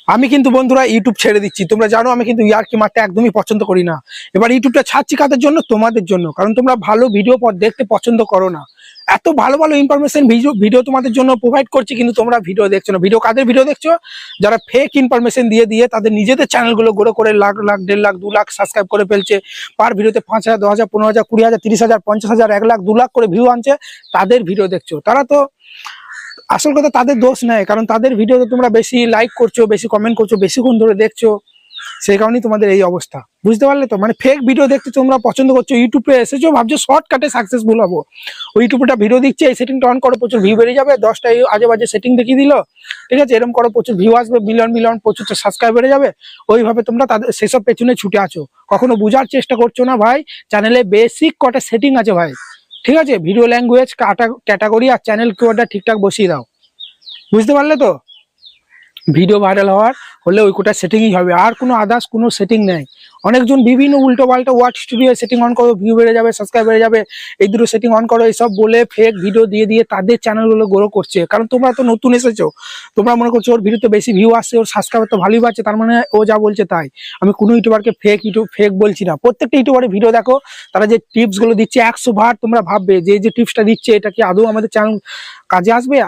আমি কিন্তু বন্ধুরা ইউটিউব ছেড়ে দিচ্ছি। তোমরা জানো আমি কিন্তু ইয়ার্কি মারতে একদমই পছন্দ করি না। এবার ইউটিউবটা ছাড়ছি কাদের জন্য? তোমাদের জন্য। কারণ তোমরা ভালো ভিডিও দেখতে পছন্দ করো না। এত ভালো ভালো ইনফরমেশন ভিডিও তোমাদের জন্য প্রোভাইড করছি, কিন্তু তোমরা ভিডিও দেখছো না। ভিডিও কাদের ভিডিও দেখছো? যারা ফেক ইনফরমেশন দিয়ে দিয়ে তাদের নিজেদের চ্যানেলগুলো গ্রো করে লাখ লাখ 1.5 লাখ 2 লাখ সাবস্ক্রাইব করে ফেলছে। পার ভিডিওতে 5,000 10,000 15,000 20,000 30,000 50,000 1 লাখ 2 লাখ করে ভিউ আনছে। তাদের ভিডিও দেখছো। তারা তো আসল কথা তাদের দোষ নেই, কারণ তাদের ভিডিওতে তোমরা বেশি লাইক করছো, বেশি কমেন্ট করছো, বেশিক্ষণ ধরে দেখছো, সেই কারণেই তোমাদের এই অবস্থা। বুঝতে পারলে তো? মানে ফেক ভিডিও দেখতে তোমরা পছন্দ করছো, ইউটিউবে এসেছো ভাবছো শর্টকাটে সাকসেসফুল হবো। ওই ইউটিউবটা ভিডিও দিচ্ছে, এই সেটিংটা অন করো, প্রচুর ভিউ বেড়ে যাবে। 10টা আজে বাজে সেটিং দেখিয়ে দিল, ঠিক আছে, এরকম করো, প্রচুর ভিউ আসবে, মিলিয়ন মিলিয়ন প্রচুর সাবস্ক্রাইব বেড়ে যাবে। ওইভাবে তোমরা তাদের সেসব পেছনে ছুটে আছো, কখনো বোঝার চেষ্টা করছো না ভাই। চ্যানেলে বেসিক কটা সেটিং আছে ভাই, ঠিক আছে, ভিডিও ল্যাঙ্গুয়েজ, ক্যাটাগরি আর চ্যানেল কিওয়ার্ডটা ঠিকঠাক বসিয়ে দাও। বুঝতে পারলে তো? ভিডিও ভাইরাল হওয়ার হলে ওই কোটা সেটিংই হবে, আর কোনো আদার্স কোনো সেটিং নেই। অনেকজন বিভিন্ন উল্টো পাল্টা ওয়াট স্টুডিও সেটিং অন করো, ভিউ বেড়ে যাবে, সাবস্ক্রাইব বেড়ে যাবে, এই দুটো সেটিং অন করো, এইসব বলে ফেক ভিডিও দিয়ে দিয়ে তাদের চ্যানেলগুলো গ্রো করছে। কারণ তোমরা তো নতুন এসেছো, তোমরা মনে করছো ওর ভিডিওতে বেশি ভিউ আসছে, ওর সাবস্ক্রাইবার তো ভালোই পাচ্ছে, তার মানে ও যা বলছে তাই। আমি কোনো ইউটিউবারকে ফেক বলছি না। প্রত্যেকটা ইউটিউবারের ভিডিও দেখো, তারা যে টিপসগুলো দিচ্ছে 100 বার তোমরা ভাববে যে টিপসটা দিচ্ছে এটা কি আদৌ আমাদের চ্যানেল কাজে আসবে,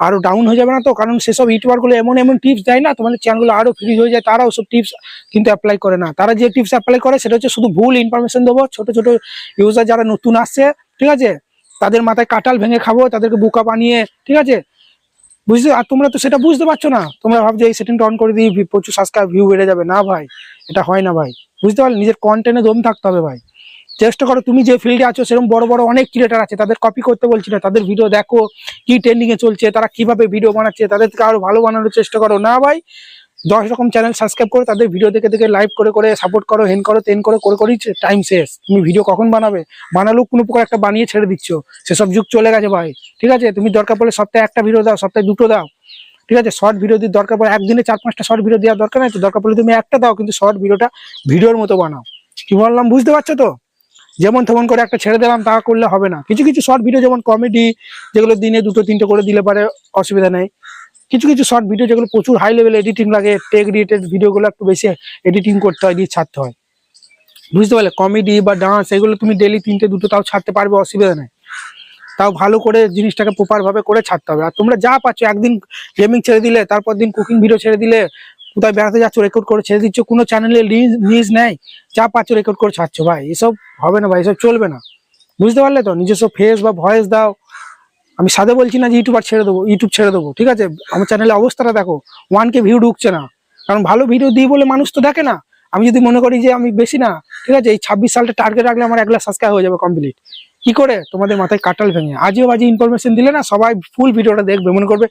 আরো ডাউন হয়ে যাবে না তো? কারণ সেসব ইউটিউবার গুলো এমন এমন টিপস দেয় না, তোমাদের চ্যানেলগুলো আরো ফ্রিজ হয়ে যায়। তারা ওসব টিপস কিন্তু অ্যাপ্লাই করে না। তারা যে টিপস অ্যাপ্লাই করে সেটা হচ্ছে শুধু ভুল ইনফরমেশন দেবো। ছোট ছোট ইউজার যারা নতুন আসছে, ঠিক আছে, তাদের মাথায় কাটাল ভেঙে খাবো, তাদেরকে বোকা বানিয়ে, ঠিক আছে, বুঝতে। আর তোমরা তো সেটা বুঝতে পারছো না। তোমরা ভাবছো এই সেটিংটা অন করে দিই প্রচুর সাবস্ক্রাইব ভিউ বেড়ে যাবে। না ভাই, এটা হয় না ভাই। বুঝতে পারলে? নিজের কন্টেন্টে দম থাকতে হবে ভাই। চেষ্টা করো, তুমি যে ফিল্ডে আছো সেরকম বড় বড় অনেক ক্রিয়েটার আছে, তাদের কপি করতে বলছি না, তাদের ভিডিও দেখো, কি ট্রেন্ডিং এ চলছে, তারা কিভাবে ভিডিও বানাচ্ছে, তাদের থেকে আরো ভালো বানানোর চেষ্টা করো। না ভাই, 10 রকম চ্যানেল সাবস্ক্রাইব করো, তাদের ভিডিও দেখে দেখে লাইভ করে করে সাপোর্ট করো, হেন করো তেন করো, করে করেই টাইম শেষ। তুমি ভিডিও কখন বানাবে? বানালেও কোনো প্রকার একটা বানিয়ে ছেড়ে দিচ্ছ, সেসব যুগ চলে গেছে ভাই। ঠিক আছে, তুমি দরকার পড়লে সপ্তাহে একটা ভিডিও দাও, সপ্তাহে দুটো দাও, ঠিক আছে। শর্ট ভিডিও দিয়ে দরকার পড়ে একদিনে 4-5টা শর্ট ভিডিও দেওয়ার দরকার নাই তো। দরকার পড়লে তুমি একটা দাও, কিন্তু শর্ট ভিডিওটা ভিডিওর মতো বানাও। কি বললাম বুঝতে পারছো তো? যেমন তেমন করে একটা ছেড়ে দিলাম তা করলে হবে না। কিছু কিছু শর্ট ভিডিও যেমন কমেডি, যেগুলো দিনে 2-3টে করে দিলে পারে, অসুবিধা নেই। কিছু কিছু শর্ট ভিডিও যেগুলো প্রচুর হাই লেভেল এডিটিং লাগে, টেক রিলেটেড ভিডিওগুলো একটু বেশি এডিটিং করতে হয়, দিয়ে ছাড়তে হয়। বুঝতে পারলে? কমেডি বা ডান্স এগুলো তুমি ডেলি 3-2 তাও ছাড়তে পারবে, অসুবিধা নেই। তাও ভালো করে জিনিসটাকে প্রপার ভাবে করে ছাড়তে হবে। আর তোমরা যা পাচ্ছ, একদিন গেমিং ছেড়ে দিলে, তারপর দিন কুকিং ভিডিও ছেড়ে দিলে, কোথায় বেড়াতে যাচ্ছ রেকর্ড করে ছেড়ে দিচ্ছ, কোনো চ্যানেলে নিউজ নেই, যা পাচ্ছ রেকর্ড করে ছাড়ছো। ভাই এসব হবে না ভাই, এসব চলবে না। বুঝতে পারলে তো? নিজস্ব ফেস বা ভয়েস দাও। আমি সাথে বলছি না যে ইউটিউব ছেড়ে দেবো, ঠিক আছে। আমার চ্যানেলে অবস্থাটা দেখো, 1K ভিউ ঢুকছে না, কারণ ভালো ভিডিও দিই বলে মানুষ তো দেখে না। আমি যদি মনে করি যে আমি বেশি না, ঠিক আছে, এই 26 সালটা টার্গেট রাখলে আমার 1 লাখ সাবস্ক্রাইব হয়ে যাবে কমপ্লিট। কি করে? তোমাদের মাথায় কাটাল ভেঙে আজেও বাজে ইনফরমেশন দিলে না, সবাই ফুল ভিডিওটা দেখবে, মনে করবে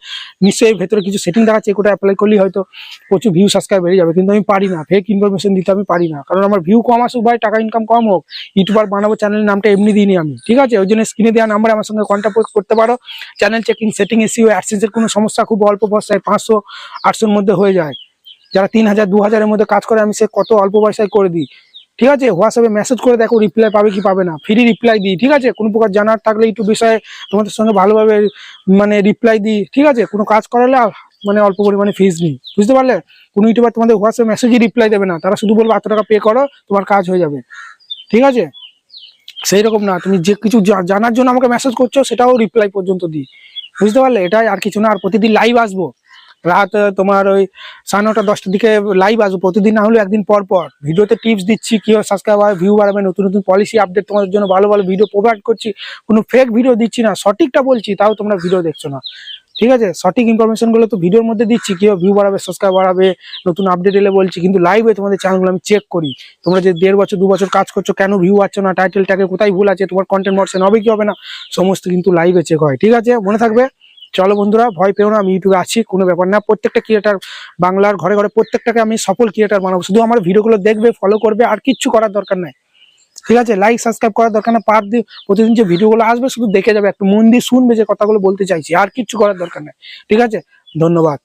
নিশ্চয়ই ভেতরে কিছু সেটিং দেখাচ্ছে, কোটা অ্যাপ্লাই করলেই হয়তো প্রচুর ভিউ সাবস্ক্রাইব বেড়ে যাবে। কিন্তু আমি পারি না, ফেক ইনফরমেশন দিতে আমি পারি না, কারণ আমার ভিউ কম আসুক ভাই, টাকা ইনকাম কম হোক, ইউটিউবার বানাবো, চ্যানেলের নামটা এমনি দিইনি আমি, ঠিক আছে। ওই জন্য স্ক্রিনে দেওয়া নাম্বারে আমার সঙ্গে কন্ট্যাক্ট করতে পারো। চ্যানেল চেকিং, সেটিং, এসইও, অ্যাডসেন্সের কোনো সমস্যা খুব অল্প পয়সায় 500-800-র মধ্যে হয়ে যায়। যারা 3,000-2,000-এর মধ্যে কাজ করে, আমি সে কত অল্প পয়সায় করে দিই, ঠিক আছে। হোয়াটসঅ্যাপে মেসেজ করে দেখো রিপ্লাই পাবে কি পাবে না, ফ্রি রিপ্লাই দিই, ঠিক আছে। কোনো প্রকার জানার থাকলে ইউটিউব বিষয়ে তোমাদের সঙ্গে ভালোভাবে মানে রিপ্লাই দিই, ঠিক আছে। কোনো কাজ করালে মানে অল্প পরিমাণে ফিস নিই। বুঝতে পারলে? কোনো ইউটিউবার তোমাদের হোয়াটসঅ্যাপ মেসেজই রিপ্লাই দেবে না, তারা শুধু বলবে এত টাকা পে করো, তোমার কাজ হয়ে যাবে, ঠিক আছে। সেই রকম না, তুমি যে কিছু জানার জন্য আমাকে মেসেজ করছো সেটাও রিপ্লাই পর্যন্ত দিই। বুঝতে পারলে? এটাই, আর কিছু না। আর প্রতিদিন লাইভ আসবো রাত তোমার ওই 9:30-10টার দিকে লাইভ আসবো প্রতিদিন, না হলে একদিন পর পর। ভিডিওতে টিপস দিচ্ছি, কিভাবে সাবস্ক্রাইবার ভিউ বাড়াবে, নতুন নতুন পলিসি আপডেট তোমাদের জন্য ভালো ভালো ভিডিও প্রোভাইড করছি। কোনো ফেক ভিডিও দিচ্ছি না, সঠিকটা বলছি, তাও তোমরা ভিডিও দেখছো না, ঠিক আছে। সঠিক ইনফরমেশন গুলো তো ভিডিওর মধ্যে দিচ্ছি, কিভাবে ভিউ বাড়াবে, সাবস্ক্রাইব বাড়াবে, নতুন আপডেট এলে বলছি। কিন্তু লাইভে তোমাদের চ্যানেলগুলো আমি চেক করি। তোমরা যে 1.5 বছর 2 বছর কাজ করছো, কেন ভিউ আসছে না, টাইটেলটাকে কোথায় ভুল আছে, তোমার কন্টেন্ট মডারেশন হবে কি হবে না, সমস্ত কিন্তু লাইভে চেক হয়, ঠিক আছে, মনে থাকবে। চলো বন্ধুরা, ভয় পেও না, আমি ইউটিউবে আছি, কোনো ব্যাপার না। প্রত্যেকটা ক্রিয়েটার, বাংলার ঘরে ঘরে প্রত্যেকটাকে আমি সফল ক্রিয়েটার বানাবো। শুধু আমার ভিডিওগুলো দেখবে, ফলো করবে, আর কিচ্ছু করার দরকার নাই, ঠিক আছে। লাইক সাবস্ক্রাইব করার দরকার না। প্রতিদিন যে ভিডিওগুলো আসবে শুধু দেখে যাবে, একটু মন দিয়ে শুনবে যে কথাগুলো বলতে চাইছি, আর কিচ্ছু করার দরকার নাই, ঠিক আছে। ধন্যবাদ।